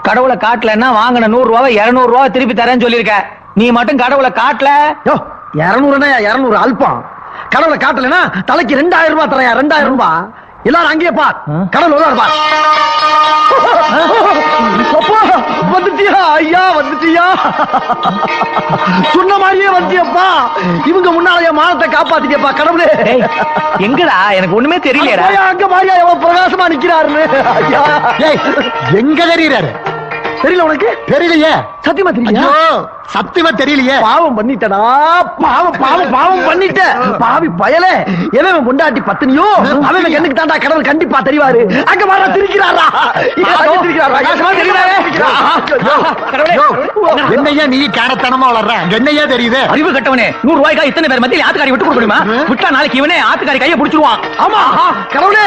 கடவுளை காட்டலன்னா வாங்கின 100 ரூபாவை 200 ரூபாய் திருப்பி தரேன்னு சொல்லிருக்க. நீ மட்டும் கடவுளை காட்டல. 200 அல்பம். கடவுளை காட்டலனா தலைக்கு 2000 ரூபாய் தரையா. 2000 ரூபாய். எல்லாரும் அங்கேயே பார். கடவுள் பார். வந்துட்டியா ஐயா? வந்துட்டியா? சொன்ன மாதிரியே வந்துட்டியப்பா. இவங்க முன்னால என் மானத்தை காப்பாத்திட்டியப்பா கடவுளே. எங்கடா? எனக்கு ஒண்ணுமே தெரியலையா. அங்க மாதிரியா எவ்வளவு பிரகாசமா நிக்கிறாருன்னு. ஐயா எங்க தெரியுறாரு? தெரியல உனக்கு? தெரியலையே. சத்தியமா தெரியல. சத்தியமா தெரியலையே. பாவம் பண்ணிட்டடா. பாவம் பண்ணிட்ட. பாவி பயலே. எவன் பொண்டாட்டி பத்தினியோ அவன் கண்ணுக்கு தாண்டா கடவுள் கண்டிப்பா தெரிவாரு. அங்க வர திரிக்கிறாரா? என்னையா நீ காணத்தனமா வளர்ற? என்னையா தெரியுது? அறிவு கட்டவனே, 100 ரூபாய்க்கா இத்தனை பேர் மத்தியில் ஆத்துக்காரி விட்டு கொடுக்க முடியுமா? விட்டா நாளைக்கு இவனே ஆத்துக்காரி கையை பிடிச்சிருவான். ஆமா கடவுளே.